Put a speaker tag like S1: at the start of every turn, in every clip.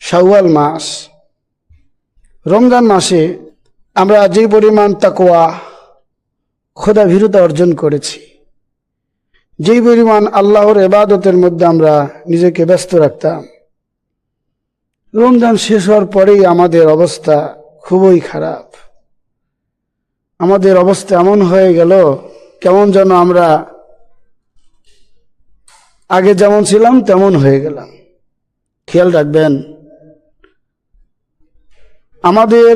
S1: শাওয়াল মাস, রমজান মাসে আমরা যে পরিমাণ তাকওয়া খোদা ভীরুতা অর্জন করেছি, যেই পরিমাণ আল্লাহর ইবাদতের মধ্যে আমরা নিজেকে ব্যস্ত রাখতাম, রমজান শেষ হওয়ার পরেই আমাদের অবস্থা খুবই খারাপ। আমাদের অবস্থা এমন হয়ে গেল, কেমন যেন আমরা আগে যেমন ছিলাম তেমন হয়ে গেলাম। খেয়াল রাখবেন, আমাদের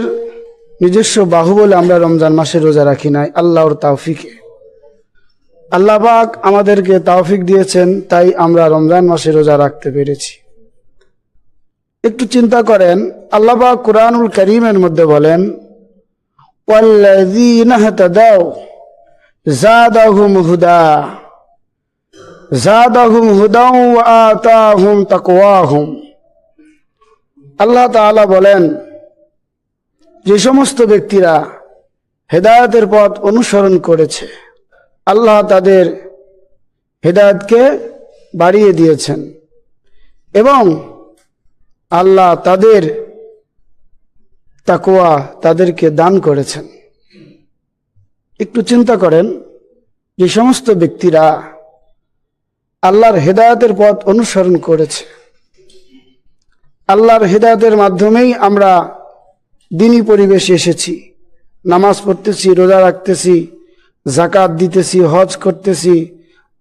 S1: নিজস্ব বাহুবলে আমরা রমজান মাসে রোজা রাখি নাই, আল্লাহর তাওফিকে। আল্লাহ পাক আমাদেরকে তাওফিক দিয়েছেন, তাই আমরা রমজান মাসে রোজা রাখতে পেরেছি। একটু চিন্তা করেন, আল্লাহ পাক কুরআনুল কারীমের মধ্যে বলেন, ওয়াল্লাযীনা ইহতাদাউ যাদাহুম হুদা ওয়া আতাহুম তাকওয়াহুম। আল্লাহ তাআলা বলেন, যে সমস্ত ব্যক্তিরা হেদায়েতের পথ অনুসরণ করেছে, আল্লাহ তাদের হেদায়েতকে বাড়িয়ে দিয়েছেন এবং আল্লাহ তাদের তাকওয়া তাদেরকে দান করেছেন। একটু চিন্তা করেন, যে সমস্ত ব্যক্তিরা আল্লাহর হেদায়েতের পথ অনুসরণ করেছে, আল্লাহর হেদায়েতের মাধ্যমেই আমরা দিনী পরিবেশে এসেছি, নামাজ পড়তেছি, রোজা রাখতেছি, যাকাত দিতেছি, হজ করতেছি,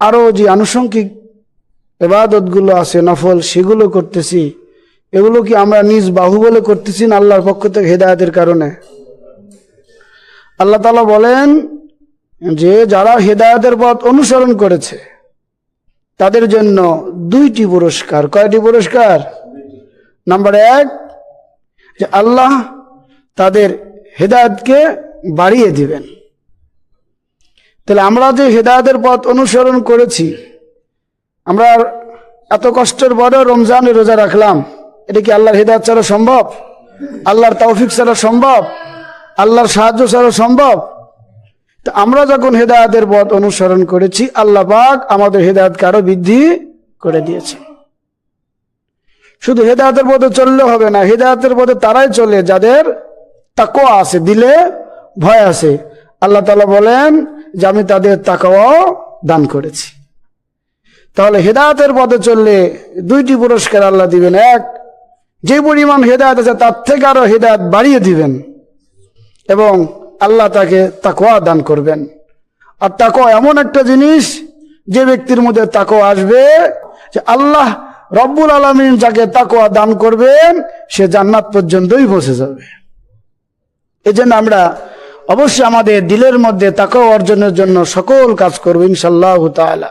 S1: আরও যে আনুষঙ্গিক ইবাদতগুলো আছে নফল, সেগুলো করতেছি। এগুলো কি আমরা নিজ বাহুবলে করতেছি না আল্লাহর পক্ষ থেকে হেদায়েতের কারণে? আল্লাহ তাআলা বলেন যে যারা হেদায়েতের পথ অনুসরণ করেছে তাদের জন্য দুইটি পুরস্কার। কয়টি পুরস্কার? নাম্বার 1, যে আল্লাহ তাদের হেদায়েতকে বাড়িয়ে দিবেন। তাহলে আমরা যে হেদায়েতের পথ অনুসরণ করেছি, আমরা এত কষ্টের পরেও রমজানে রোজা রাখলাম, এটা কি আল্লাহর হেদায়েত ছাড়া সম্ভব? আল্লাহর তৌফিক ছাড়া সম্ভব? আল্লাহর সাহায্য ছাড়া সম্ভব? তো আমরা যখন হেদায়েতের পথ অনুসরণ করেছি, আল্লাহ পাক আমাদের হেদায়েতকে আরো বৃদ্ধি করে দিয়েছে। শুধু হেদায়েতের পথে চললে হবে না, হেদায়েতের পথে তারাই চলে যাদের তাকওয়া আছে, দিলে ভয় আছে। আল্লাহ তাআলা বলেন যে আমি তাদের তাকওয়াও দান করেছি। তাহলে হেদায়েতের পথে চললে দুইটি পুরস্কার আল্লাহ দিবেন। 1, যে পরিমাণ হেদায়েত আছে তার থেকে আরো হেদায়েত বাড়িয়ে দিবেন এবং আল্লাহ তাকে তাকওয়া দান করবেন। আর তাকওয়া এমন একটা জিনিস, যে ব্যক্তির মধ্যে তাকওয়া আসবে, যে আল্লাহ রব্বুল আলামিন যাকে তাকওয়া দান করবেন সে জান্নাত পর্যন্তই পৌঁছে যাবে। এজন্য আমরা অবশ্যই আমাদের দিলের মধ্যে তাকওয়া অর্জনের জন্য সকল কাজ করব ইনশাআল্লাহ তাআলা।